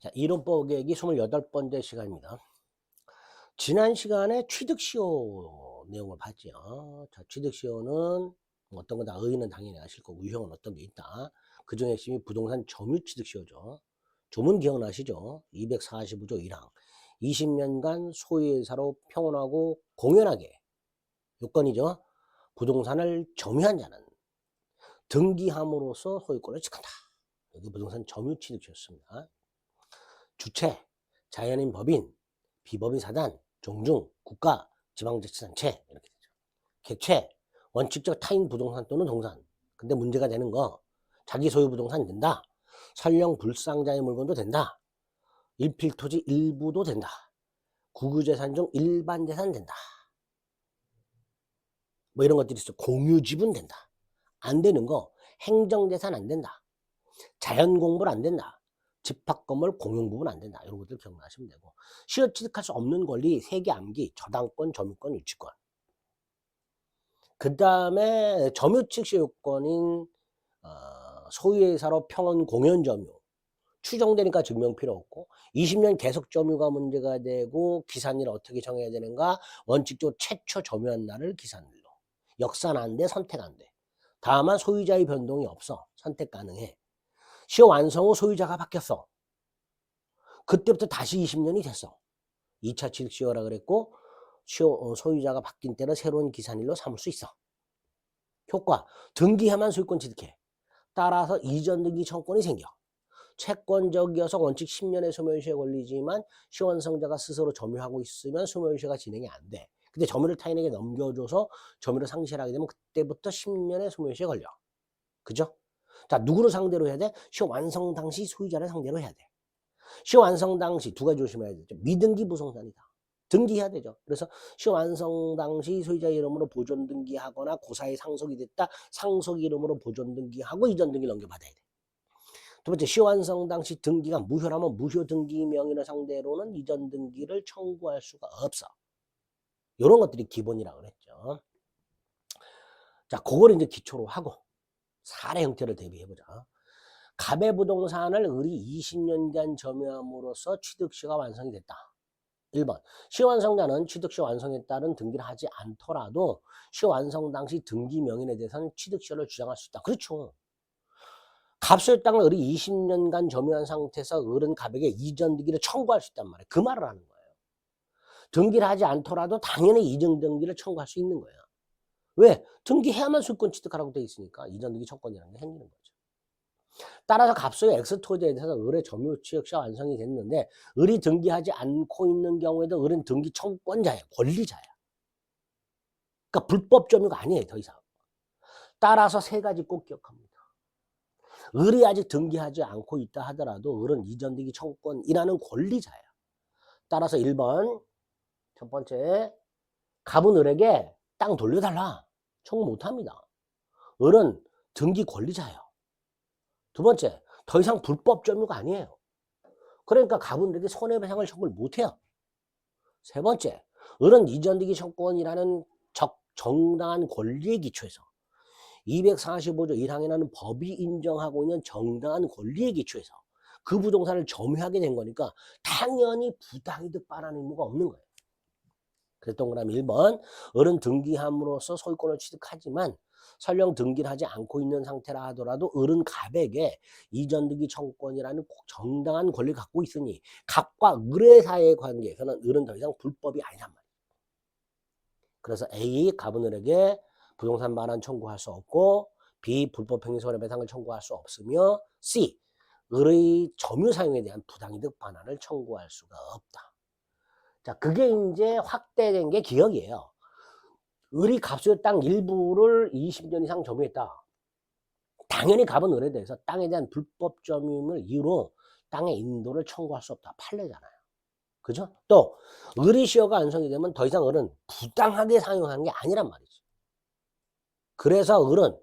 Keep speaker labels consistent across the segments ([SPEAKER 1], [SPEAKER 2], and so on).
[SPEAKER 1] 자, 이론법 계획이 28번째 시간입니다. 지난 시간에 취득시효 내용을 봤죠. 자, 취득시효는 뭐 어떤 거다 의의는 당연히 아실 거고 유형은 어떤 게 있다. 그중 핵심이 부동산 점유 취득시효죠. 조문 기억나시죠? 245조 1항. 20년간 소유회사로 평온하고 공연하게 요건이죠. 부동산을 점유한 자는 등기함으로써 소유권을 취득한다. 여기 부동산 점유 취득시효였습니다. 주체, 자연인 법인, 비법인 사단, 종중, 국가, 지방자치단체 이렇게 되죠. 객체, 원칙적 타인 부동산 또는 동산. 근데 문제가 되는 거 자기 소유 부동산이 된다. 설령 불상자의 물건도 된다. 일필토지 일부도 된다. 국유재산 중 일반 재산 된다. 뭐 이런 것들이 있어. 공유지분 된다. 안 되는 거 행정재산 안 된다. 자연공물 안 된다. 집합건물 공용부분 안 된다. 이런 것들 기억나시면 되고. 시효 취득할 수 없는 권리 3개 암기. 저당권, 점유권, 유치권. 그 다음에 점유측시 요건인 소유회사로 평온 공연점유. 추정되니까 증명 필요 없고 20년 계속 점유가 문제가 되고 기산일을 어떻게 정해야 되는가. 원칙적으로 최초 점유한 날을 기산일로. 역산 안 돼. 선택 안 돼. 다만 소유자의 변동이 없어. 선택 가능해. 시효 완성 후 소유자가 바뀌었어. 그때부터 다시 20년이 됐어. 2차 취득시효라 그랬고 소유자가 바뀐 때는 새로운 기산일로 삼을 수 있어. 효과, 등기해만 소유권 취득해. 따라서 이전 등기 청구권이 생겨. 채권적이어서 원칙 10년의 소멸시효에 걸리지만 시효완성자가 스스로 점유하고 있으면 소멸시효가 진행이 안 돼. 근데 점유를 타인에게 넘겨줘서 점유를 상실하게 되면 그때부터 10년의 소멸시효에 걸려. 그죠? 자, 누구를 상대로 해야 돼? 시효 완성 당시 소유자를 상대로 해야 돼. 시효 완성 당시 두 가지 조심해야 되죠. 미등기 부동산이다. 등기해야 되죠. 그래서 시효 완성 당시 소유자 이름으로 보존 등기하거나 고사에 상속이 됐다. 상속 이름으로 보존 등기하고 이전 등기를 넘겨받아야 돼. 두 번째, 시효 완성 당시 등기가 무효라면 무효 등기 명의를 상대로는 이전 등기를 청구할 수가 없어. 이런 것들이 기본이라고 그랬죠. 자, 그걸 이제 기초로 하고 사례 형태를 대비해보자. 가배부동산을 을이 20년간 점유함으로써 취득시효가 완성이 됐다. 1번, 시효완성자는 취득시효 완성에 따른 등기를 하지 않더라도 시효 완성 당시 등기 명인에 대해서는 취득시효를 주장할 수 있다. 그렇죠. 갑소의 땅을 을이 20년간 점유한 상태에서 을은 갑에게 이전 등기를 청구할 수 있단 말이에요. 그 말을 하는 거예요. 등기를 하지 않더라도 당연히 이전 등기를 청구할 수 있는 거예요. 왜? 등기해야만 소유권 취득하라고 돼 있으니까 이전 등기 청구권이라는 게 생기는 거죠. 따라서 갑소의 엑스토지에 대해서 을의 점유 취득시효가 완성이 됐는데 을이 등기하지 않고 있는 경우에도 을은 등기 청구권자예요. 권리자야. 그러니까 불법 점유가 아니에요. 더 이상. 따라서 세 가지 꼭 기억합니다. 을이 아직 등기하지 않고 있다 하더라도 을은 이전 등기 청구권이라는 권리자야. 따라서 1번 첫 번째, 갑은 을에게 땅 돌려달라. 청구 못합니다. 을은 등기 권리자예요. 두 번째, 더 이상 불법 점유가 아니에요. 그러니까 갑은 을에게 손해배상을 청구를 못해요. 세 번째, 을은 이전 등기 청구권이라는 정당한 권리에 기초해서 245조 1항이라는 법이 인정하고 있는 정당한 권리에 기초해서 그 부동산을 점유하게 된 거니까 당연히 부당이득 반환 의무가 없는 거예요. 그래서 동그라미 1번, 을은 등기함으로써 소유권을 취득하지만 설령 등기를 하지 않고 있는 상태라 하더라도 을은 갑에게 이전 등기 청구권이라는 정당한 권리를 갖고 있으니 갑과 을의 사이의 관계에서는 을은 더 이상 불법이 아니란 말이에요. 그래서 A, 갑은 을에게 부동산 반환 청구할 수 없고 B, 불법 행위 손해배상을 청구할 수 없으며 C, 을의 점유 사용에 대한 부당이득 반환을 청구할 수가 없다. 자, 그게 이제 확대된 게 기억이에요. 을이 갑소의 땅 일부를 20년 이상 점유했다. 당연히 갑은 을에 대해서 땅에 대한 불법 점유를 이유로 땅의 인도를 청구할 수 없다. 판례잖아요. 그죠? 또 을의 시효가 완성이 되면 더 이상 을은 부당하게 사용한 게 아니란 말이지. 그래서 을은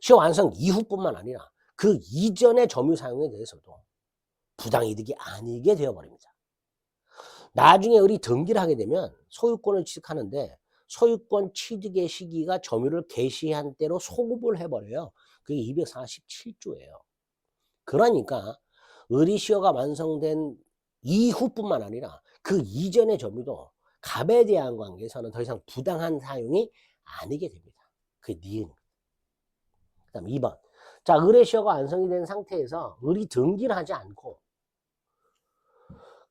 [SPEAKER 1] 시효 완성 이후뿐만 아니라 그 이전의 점유 사용에 대해서도 부당이득이 아니게 되어버립니다. 나중에 을이 등기를 하게 되면 소유권을 취득하는데 소유권 취득의 시기가 점유를 개시한 때로 소급을 해버려요. 그게 247조예요. 그러니까 을이 시효가 완성된 이후뿐만 아니라 그 이전의 점유도 갑에 대한 관계에서는 더 이상 부당한 사용이 아니게 됩니다. 그게 니은. 그 다음 2번. 자, 을의 시효가 완성이 된 상태에서 을이 등기를 하지 않고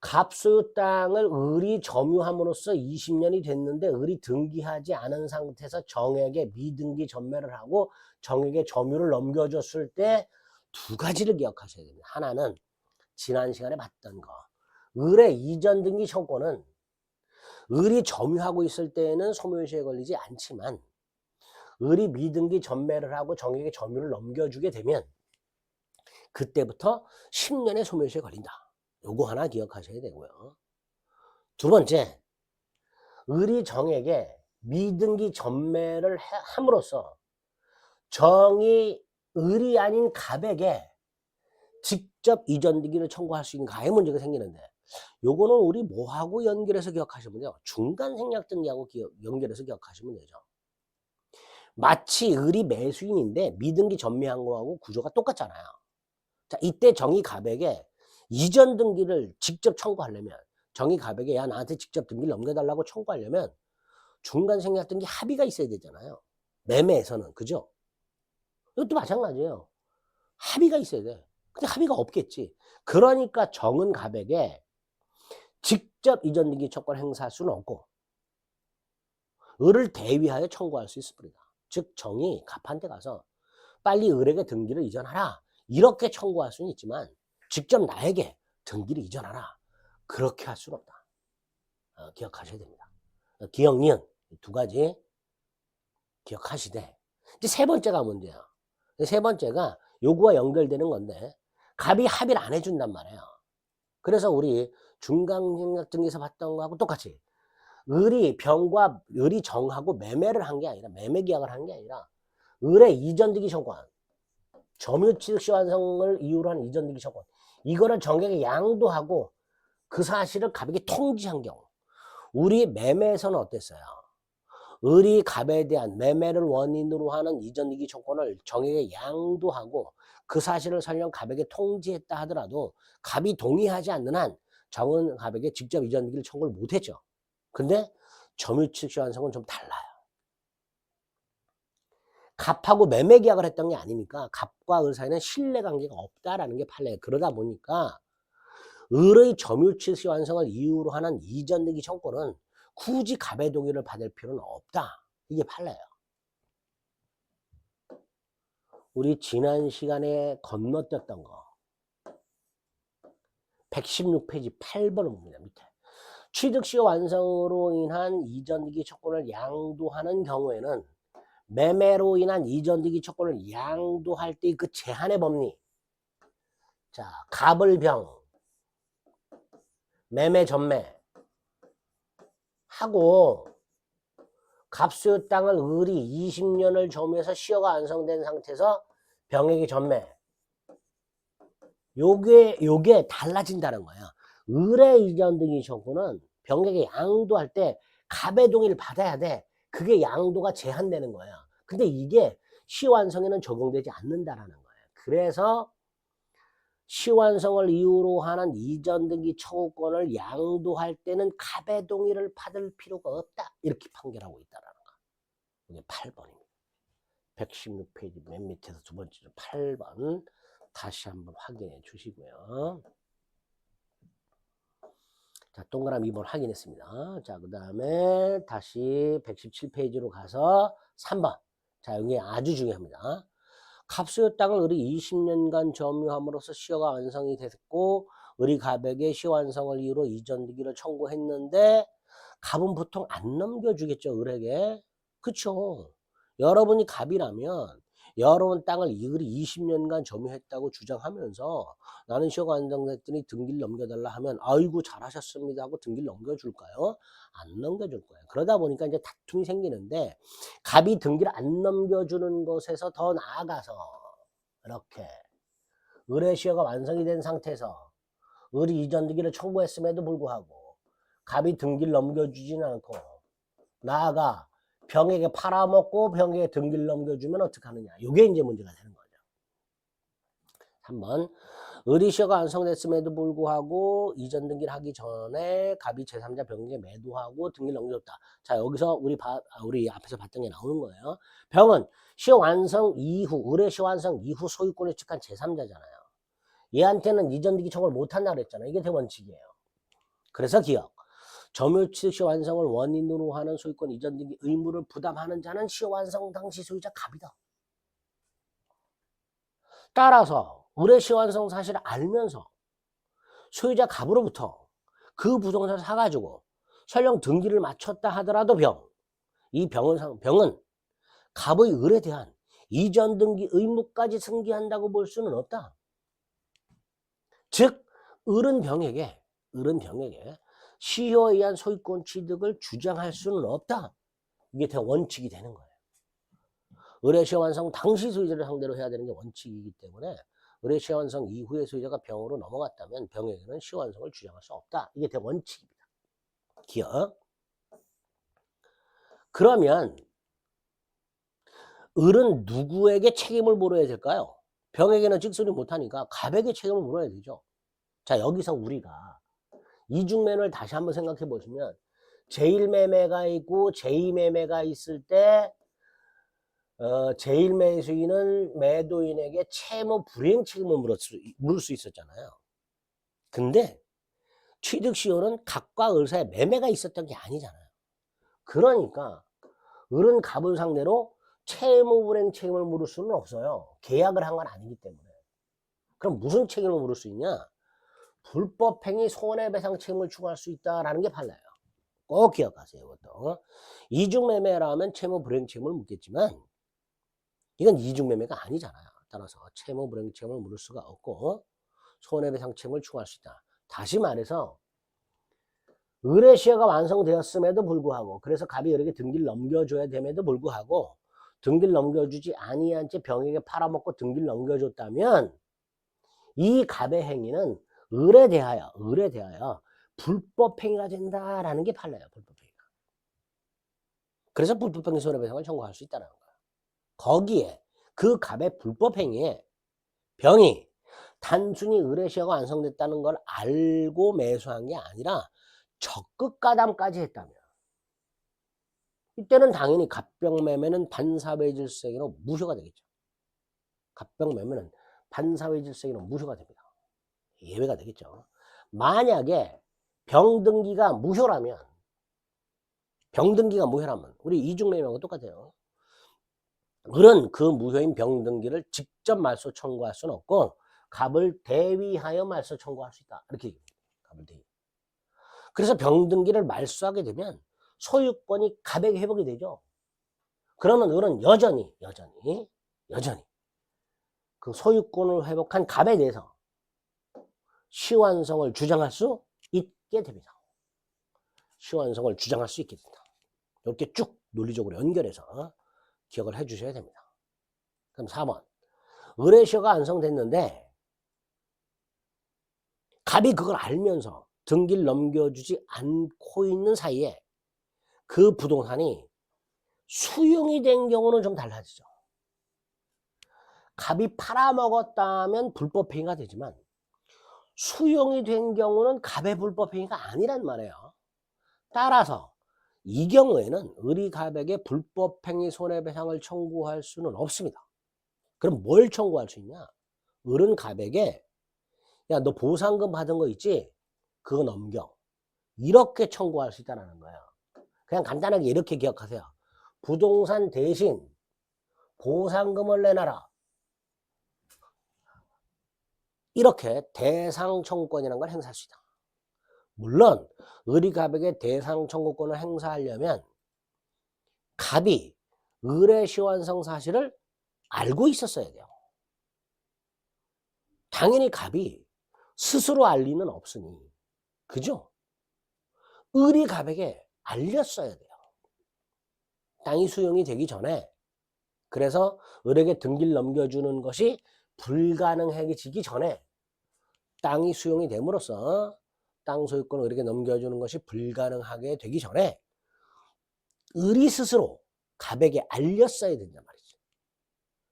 [SPEAKER 1] 갑소유 땅을 을이 점유함으로써 20년이 됐는데 을이 등기하지 않은 상태에서 정에게 미등기 전매를 하고 정에게 점유를 넘겨줬을 때 두 가지를 기억하셔야 됩니다. 하나는 지난 시간에 봤던 거. 을의 이전 등기 청구는 을이 점유하고 있을 때에는 소멸시효에 걸리지 않지만 을이 미등기 전매를 하고 정에게 점유를 넘겨주게 되면 그때부터 10년의 소멸시효에 걸린다. 요거 하나 기억하셔야 되고요. 두 번째, 을이 정에게 미등기 전매를 함으로써 정이 을이 아닌 갑에게 직접 이전 등기를 청구할 수 있는 가해 문제가 생기는데 요거는 우리 뭐하고 연결해서 기억하시면 돼요. 중간 생략 등기하고 연결해서 기억하시면 되죠. 마치 을이 매수인인데 미등기 전매한 거하고 구조가 똑같잖아요. 자, 이때 정이 갑에게 이전 등기를 직접 청구하려면 정이 갑에게 야 나한테 직접 등기를 넘겨달라고 청구하려면 중간 생략 등기 합의가 있어야 되잖아요. 매매에서는. 그죠? 이것도 마찬가지예요. 합의가 있어야 돼. 근데 합의가 없겠지. 그러니까 정은 갑에게 직접 이전 등기 청구를 행사할 수는 없고 을을 대위하여 청구할 수 있습니다. 즉 정이 갑한테 가서 빨리 을에게 등기를 이전하라 이렇게 청구할 수는 있지만 직접 나에게 등기를 이전하라 그렇게 할 수는 없다. 기억하셔야 됩니다. 기억, 니은 두 가지 기억하시되 이제 세 번째가 문제야. 세 번째가 요구와 연결되는 건데 갑이 합의를 안 해준단 말이에요. 그래서 우리 중간생략등기에서 봤던 거하고 똑같이 을이 정하고 매매를 한 게 아니라 매매 계약을 한 게 아니라 을의 이전등기 청구한 점유취득시 완성을 이유로 한 이전등기 청구한 이거를 정에게 양도하고 그 사실을 갑에게 통지한 경우 우리 매매에서는 어땠어요? 을이 갑에 대한 매매를 원인으로 하는 이전등기 청구를 정에게 양도하고 그 사실을 설령 갑에게 통지했다 하더라도 갑이 동의하지 않는 한 정은 갑에게 직접 이전등기를 청구를 못했죠. 근데 점유취득시 완성은 좀 달라요. 갑하고 매매 계약을 했던 게 아니니까 갑과 을 사이는 신뢰관계가 없다라는 게 판례예요. 그러다 보니까 을의 점유취득시 완성을 이유로 하는 이전등기 청구는 굳이 갑의 동의를 받을 필요는 없다. 이게 판례예요. 우리 지난 시간에 건너뛰었던 거 116페이지 8번을 봅니다. 밑에 취득시 완성으로 인한 이전등기 청구를 양도하는 경우에는 매매로 인한 이전등기 청구를 양도할 때 그 제한의 법리 자 갑을병 매매 전매 하고 갑소유 땅을 을이 20년을 점유해서 시효가 완성된 상태에서 병에게 전매 요게 달라진다는 거야. 을의 이전등기 청구는 병에게 양도할 때 갑의 동의를 받아야 돼. 그게 양도가 제한되는 거야. 근데 이게 시완성에는 적용되지 않는다라는 거예요. 그래서 시완성을 이유로 하는 이전등기 청구권을 양도할 때는 갑의 동의를 받을 필요가 없다. 이렇게 판결하고 있다라는 거. 이게 8번입니다. 116페이지 맨 밑에서 두 번째로 8번 다시 한번 확인해 주시고요. 자, 동그라미 2번 확인했습니다. 자, 그 다음에 다시 117페이지로 가서 3번. 자, 여기 아주 중요합니다. 갑소유 땅을 을이 20년간 점유함으로써 시효가 완성이 됐고 을이 갑에게 시효 완성을 이유로 이전등기를 청구했는데 갑은 보통 안 넘겨주겠죠, 을에게. 그쵸? 여러분이 갑이라면 여러분 땅을 을이 20년간 점유했다고 주장하면서 나는 시효가 완성됐더니 등기를 넘겨달라 하면 아이고 잘하셨습니다 하고 등기를 넘겨줄까요? 안 넘겨줄 거예요. 그러다 보니까 이제 다툼이 생기는데 갑이 등기를 안 넘겨주는 것에서 더 나아가서 이렇게 을의 시효가 완성이 된 상태에서 을이 이전 등기를 청구했음에도 불구하고 갑이 등기를 넘겨주지는 않고 나아가 병에게 팔아먹고 병에게 등기를 넘겨주면 어떡하느냐. 이게 이제 문제가 되는 거죠. 3번 을이시효가 완성됐음에도 불구하고 이전 등기를 하기 전에 갑이 제3자 병에게 매도하고 등기를 넘겨줬다. 자, 여기서 우리 앞에서 봤던 게 나오는 거예요. 병은 시효 완성 이후, 을의 시효 완성 이후 소유권을 취득한 제3자잖아요. 얘한테는 이전 등기 청구를 못한다 그랬잖아요. 이게 대원칙이에요. 그래서 기억. 점유취득 시효 완성을 원인으로 하는 소유권 이전 등기 의무를 부담하는 자는 시효 완성 당시 소유자 갑이다. 따라서 을의 시효 완성 사실을 알면서 소유자 갑으로부터 그 부동산을 사가지고 설령 등기를 마쳤다 하더라도 이 병은 갑의 을에 대한 이전 등기 의무까지 승계한다고 볼 수는 없다. 즉 을은 병에게 시효에 의한 소유권 취득을 주장할 수는 없다. 이게 대원칙이 되는 거예요. 을의 시효 완성 당시 소유자를 상대로 해야 되는 게 원칙이기 때문에 을의 시효 완성 이후의 소유자가 병으로 넘어갔다면 병에게는 시효 완성을 주장할 수 없다. 이게 대원칙입니다. 기억. 그러면 을은 누구에게 책임을 물어야 될까요? 병에게는 직설이 못하니까 갑에게 책임을 물어야 되죠. 자, 여기서 우리가 이중매매를 다시 한번 생각해 보시면 제1매매가 있고 제2매매가 있을 때 제1매수인은 매도인에게 채무 불이행 책임을 물을 수 있었잖아요. 근데 취득시효는 갑과 을 사이에 매매가 있었던 게 아니잖아요. 그러니까 을은 갑을 상대로 채무 불이행 책임을 물을 수는 없어요. 계약을 한 건 아니기 때문에. 그럼 무슨 책임을 물을 수 있냐? 불법행위 손해배상 책임을 추구할 수 있다라는 게 판례예요. 꼭 기억하세요. 이것도. 이중매매라면 채무 불이행 책임을 묻겠지만 이건 이중매매가 아니잖아요. 따라서 채무 불이행 책임을 물을 수가 없고 손해배상 책임을 추구할 수 있다. 다시 말해서 을의 시효가 완성되었음에도 불구하고 그래서 갑이 을에게 등기를 넘겨줘야 됨에도 불구하고 등기를 넘겨주지 아니한 채 병에게 팔아먹고 등기를 넘겨줬다면 이 갑의 행위는 을에 대하여 불법행위가 된다라는 게 판례예요. 불법행위가. 그래서 불법행위 손해배상을 청구할 수 있다는 거예요. 거기에 그 갑의 불법행위에 병이 단순히 을의 시효가 완성됐다는 걸 알고 매수한 게 아니라 적극 가담까지 했다면 이때는 당연히 갑병매매는 반사회질성으로 무효가 되겠죠. 갑병매매는 반사회질성으로 무효가 됩니다. 예외가 되겠죠. 만약에 병등기가 무효라면 우리 이중매매하고 똑같아요. 을은 그 무효인 병등기를 직접 말소 청구할 수는 없고 갑을 대위하여 말소 청구할 수 있다. 이렇게 얘기합니다. 갑을 대위. 그래서 병등기를 말소하게 되면 소유권이 갑에게 회복이 되죠. 그러면 을은 여전히 그 소유권을 회복한 갑에 대해서 시효완성을 주장할 수 있게 됩니다. 시효완성을 주장할 수 있게 됩니다. 이렇게 쭉 논리적으로 연결해서 기억을 해 주셔야 됩니다. 그럼 4번. 을의 시효가 완성됐는데 갑이 그걸 알면서 등기를 넘겨주지 않고 있는 사이에 그 부동산이 수용이 된 경우는 좀 달라지죠. 갑이 팔아먹었다면 불법행위가 되지만 수용이 된 경우는 갑의 불법행위가 아니란 말이에요. 따라서 이 경우에는 을이 갑에게 불법행위 손해배상을 청구할 수는 없습니다. 그럼 뭘 청구할 수 있냐? 을은 갑에게 야, 너 보상금 받은 거 있지? 그거 넘겨. 이렇게 청구할 수 있다는 거예요. 그냥 간단하게 이렇게 기억하세요. 부동산 대신 보상금을 내놔라. 이렇게 대상 청구권이라는 걸 행사할 수 있다. 물론 을이 갑에게 대상 청구권을 행사하려면 갑이 을의 시효완성 사실을 알고 있었어야 돼요. 당연히 갑이 스스로 알 리는 없으니 그죠? 을이 갑에게 알렸어야 돼요. 땅이 수용이 되기 전에. 그래서 을에게 등기를 넘겨주는 것이 불가능해지기 전에 땅이 수용이 됨으로써 땅 소유권을 을에게 넘겨주는 것이 불가능하게 되기 전에 을이 스스로 갑에게 알렸어야 된단 말이죠.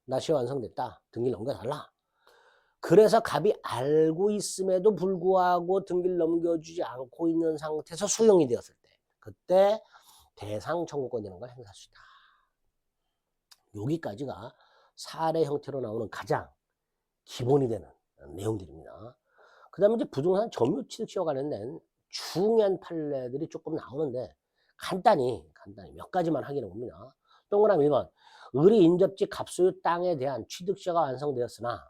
[SPEAKER 1] 나 시효 완성됐다. 등기를 넘겨달라. 그래서 갑이 알고 있음에도 불구하고 등기를 넘겨주지 않고 있는 상태에서 수용이 되었을 때 그때 대상 청구권이라는 걸 행사할 수 있다. 여기까지가 사례 형태로 나오는 가장 기본이 되는 내용들입니다. 그 다음에 이제 부동산 점유취득시효와 관련된 중요한 판례들이 조금 나오는데 간단히 몇 가지만 확인해 봅니다. 동그라미 1번 을이 인접지 갑소유 땅에 대한 취득시효가 완성되었으나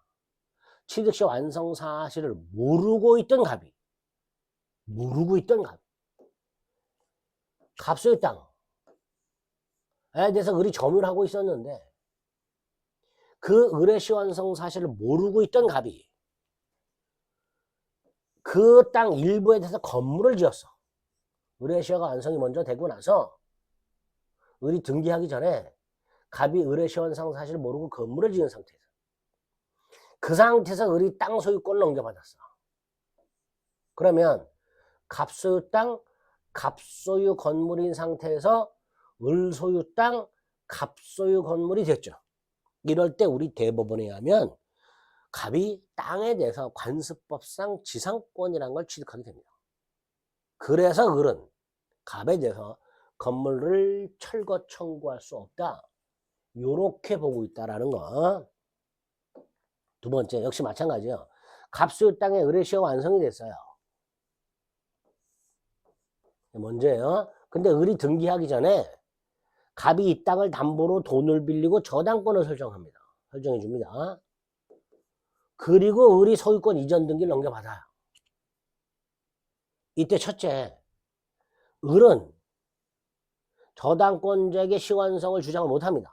[SPEAKER 1] 취득시 완성 사실을 모르고 있던 갑이 갑소유 땅에 대해서 을이 점유를 하고 있었는데 그 을의 시완성 사실을 모르고 있던 갑이 그 땅 일부에 대해서 건물을 지었어. 을의 시효가 완성이 먼저 되고 나서 을이 등기하기 전에 갑이 을의 시완성 사실을 모르고 건물을 지은 상태에서 그 상태에서 을이 땅 소유권을 넘겨받았어. 그러면 갑소유 땅, 갑소유 건물인 상태에서 을 소유 땅, 갑소유 건물이 됐죠. 이럴 때 우리 대법원에 의하면 갑이 땅에 대해서 관습법상 지상권이라는 걸 취득하게 됩니다. 그래서 을은 갑에 대해서 건물을 철거 청구할 수 없다. 요렇게 보고 있다라는 거. 두 번째 역시 마찬가지예요. 갑소유 땅에 을의 시효가 완성이 됐어요. 먼저예요. 근데 을이 등기하기 전에 갑이 이 땅을 담보로 돈을 빌리고 저당권을 설정합니다. 설정해 줍니다. 그리고 을이 소유권 이전 등기를 넘겨받아요. 이때 첫째, 을은 저당권자에게 시완성을 주장을 못합니다.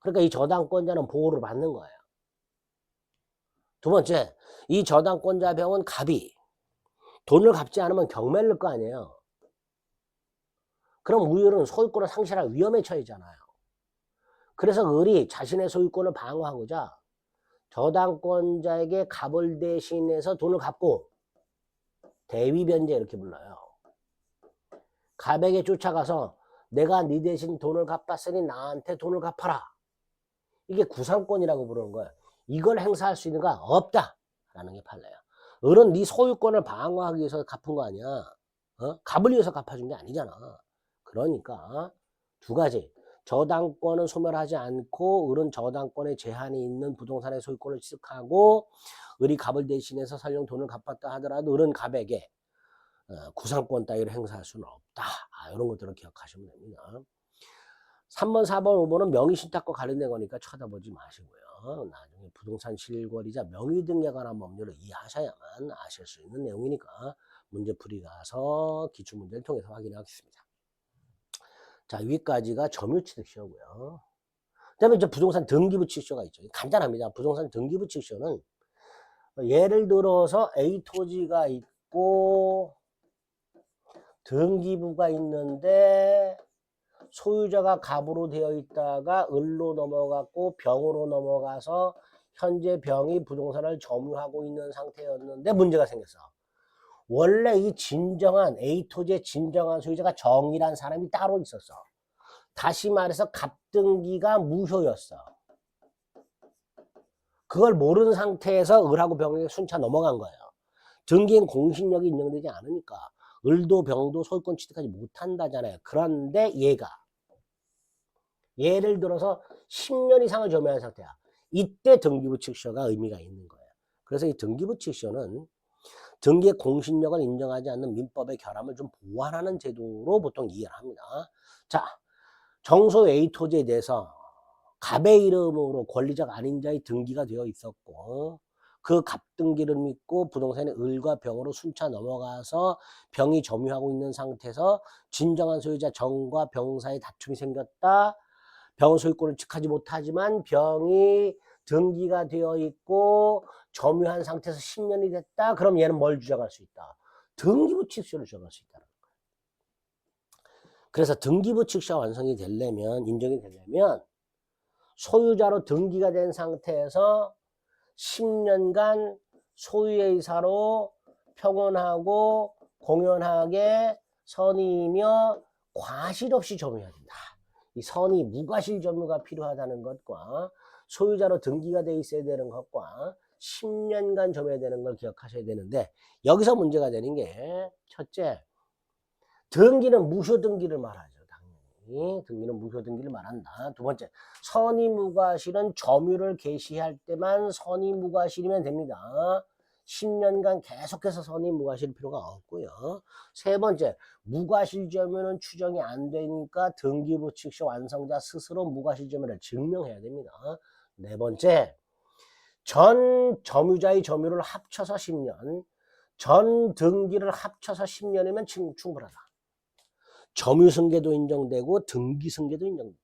[SPEAKER 1] 그러니까 이 저당권자는 보호를 받는 거예요. 두 번째, 이 저당권자 병은 갑이 돈을 갚지 않으면 경매를 넣을 거 아니에요. 그럼 을은 소유권을 상실할 위험에 처해잖아요. 그래서 을이 자신의 소유권을 방어하고자 저당권자에게 갑을 대신해서 돈을 갚고 대위변제 이렇게 불러요. 갑에게 쫓아가서 내가 네 대신 돈을 갚았으니 나한테 돈을 갚아라. 이게 구상권이라고 부르는 거예요. 이걸 행사할 수 있는가? 없다. 라는 게 판례야. 을은 네 소유권을 방어하기 위해서 갚은 거 아니야. 갑을 위해서 갚아준 게 아니잖아. 그러니까 두 가지. 저당권은 소멸하지 않고 을은 저당권에 제한이 있는 부동산의 소유권을 취득하고 을이 갑을 대신해서 설령 돈을 갚았다 하더라도 을은 갑에게 구상권 따위를 행사할 수는 없다. 이런 것들을 기억하시면 됩니다. 3번, 4번, 5번은 명의신탁과 관련된 거니까 쳐다보지 마시고요. 나중에 부동산 실거래자 명의 등에 관한 법률을 이해하셔야만 아실 수 있는 내용이니까 문제풀이 가서 기출문제를 통해서 확인하겠습니다. 자, 위까지가 점유취득시효고요. 그 다음에 이제 부동산 등기부취득시효가 있죠. 간단합니다. 부동산 등기부취득시효는 예를 들어서 A 토지가 있고 등기부가 있는데 소유자가 갑으로 되어 있다가 을로 넘어갔고 병으로 넘어가서 현재 병이 부동산을 점유하고 있는 상태였는데 문제가 생겼어. 원래 이 진정한 A 토지의 진정한 소유자가 정이란 사람이 따로 있었어. 다시 말해서 갑등기가 무효였어. 그걸 모르는 상태에서 을하고 병에게 순차 넘어간 거예요. 등기엔 공신력이 인정되지 않으니까 을도 병도 소유권 취득하지 못한다잖아요. 그런데 얘가 예를 들어서 10년 이상을 점유한 상태야. 이때 등기부칙시효가 의미가 있는 거예요. 그래서 이 등기부칙시효는 등기의 공신력을 인정하지 않는 민법의 결함을 좀 보완하는 제도로 보통 이해를 합니다. 자, 정소 A 토지에 대해서 갑의 이름으로 권리적 아닌 자의 등기가 되어 있었고 그 갑등기를 믿고 부동산의 을과 병으로 순차 넘어가서 병이 점유하고 있는 상태에서 진정한 소유자 정과 병 사이에 다툼이 생겼다. 병은 소유권을 취득하지 못하지만 병이 등기가 되어 있고 점유한 상태에서 10년이 됐다. 그럼 얘는 뭘 주장할 수 있다? 등기부칙시효를 주장할 수 있다는 거예요. 그래서 등기부칙시효가 완성이 되려면 인정이 되려면 소유자로 등기가 된 상태에서 10년간 소유의사로 평온하고 공연하게 선의이며 과실 없이 점유해야 된다. 이 선의 무과실 점유가 필요하다는 것과 소유자로 등기가 돼 있어야 되는 것과 10년간 점유해야 되는 걸 기억하셔야 되는데 여기서 문제가 되는 게 첫째, 등기는 무효 등기를 말하죠. 당연히 등기는 무효 등기를 말한다. 두 번째, 선의무과실은 점유를 개시할 때만 선의무과실이면 됩니다. 10년간 계속해서 선의무과실 필요가 없고요. 세 번째, 무과실 점유는 추정이 안 되니까 등기부 측시 완성자 스스로 무과실 점유를 증명해야 됩니다. 네 번째, 전 점유자의 점유를 합쳐서 10년, 전 등기를 합쳐서 10년이면 충분하다. 점유승계도 인정되고 등기승계도 인정된다.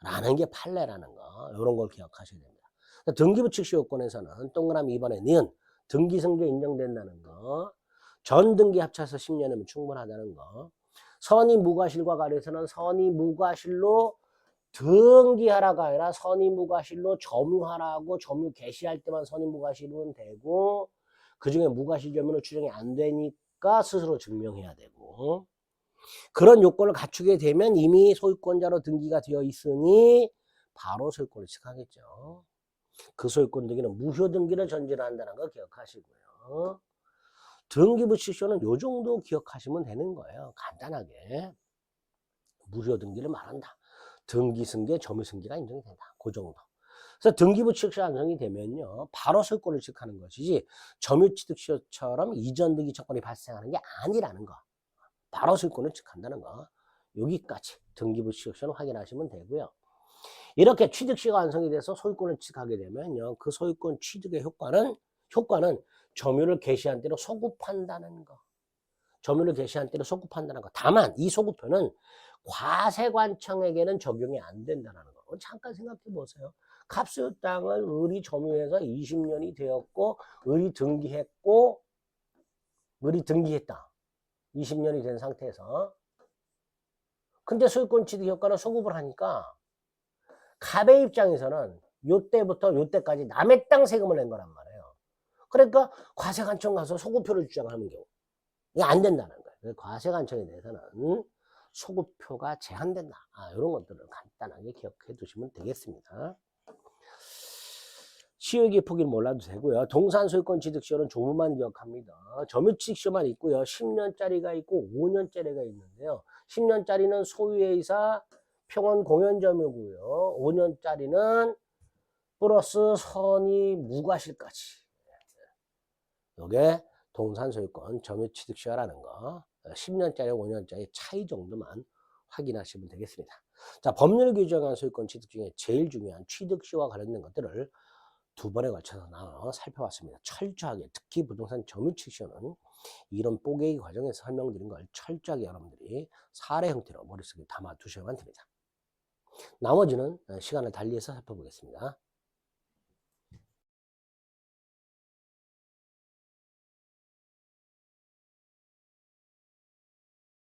[SPEAKER 1] 라는 게 판례라는 거. 이런 걸 기억하셔야 됩니다. 등기부 측시 요건에서는 동그라미 2번에 니은 등기승계 인정된다는 거. 전 등기 합쳐서 10년이면 충분하다는 거. 선의무과실과 관련해서는 선의무과실로 등기하라가 아니라 선의무과실로 점유하라고 점유 개시할 때만 선의무과실은 되고 그중에 무과실 점유는 추정이 안 되니까 스스로 증명해야 되고 그런 요건을 갖추게 되면 이미 소유권자로 등기가 되어 있으니 바로 소유권을 취득하겠죠. 그 소유권 등기는 무효 등기를 전제로 한다는 거 기억하시고요. 등기부 취소는 요 정도 기억하시면 되는 거예요. 간단하게. 무효 등기를 말한다. 등기승계, 점유승계가 인정된다. 그 정도. 그래서 등기부 취득시 완성이 되면요. 바로 소유권을 취득하는 것이지 점유취득시효처럼 이전 등기 청구권이 발생하는 게 아니라는 거. 바로 소유권을 취득한다는 거. 여기까지 등기부 취득시효는 확인하시면 되고요. 이렇게 취득시가 완성이 돼서 소유권을 취득하게 되면요. 그 소유권 취득의 효과는 점유를 개시한 대로 소급한다는 거. 점유를 개시한 대로 소급한다는 거. 다만 이 소급표는 과세관청에게는 적용이 안 된다는 거. 잠깐 생각해 보세요. 갑수 땅을 을이 점유해서 20년이 되었고 을이 등기했다. 20년이 된 상태에서. 근데 소유권 취득 효과는 소급을 하니까 갑의 입장에서는 요때부터 요때까지 남의 땅 세금을 낸 거란 말이에요. 그러니까 과세관청 가서 소급표를 주장하는 경우. 이게 안 된다는 거예요. 과세관청에 대해서는 소급표가 제한된다. 이런 것들을 간단하게 기억해 두시면 되겠습니다. 시효의 폭이는 몰라도 되고요. 동산소유권 취득시효는 조문만 기억합니다. 점유취득시효만 있고요. 10년짜리가 있고 5년짜리가 있는데요. 10년짜리는 소유의사 평원 공연점유고요. 5년짜리는 플러스 선의무과실까지. 이게 동산소유권 점유취득시효라는 거. 10년짜리 5년짜리 차이 정도만 확인하시면 되겠습니다. 자, 법률 규정한 소유권 취득 중에 제일 중요한 취득시효와 관련된 것들을 두 번에 걸쳐서 나눠 살펴봤습니다. 철저하게 특히 부동산 점유취득시효는 이런 뽀개기 과정에서 설명드린 걸 철저하게 여러분들이 사례 형태로 머릿속에 담아 두셔야만 됩니다. 나머지는 시간을 달리해서 살펴보겠습니다.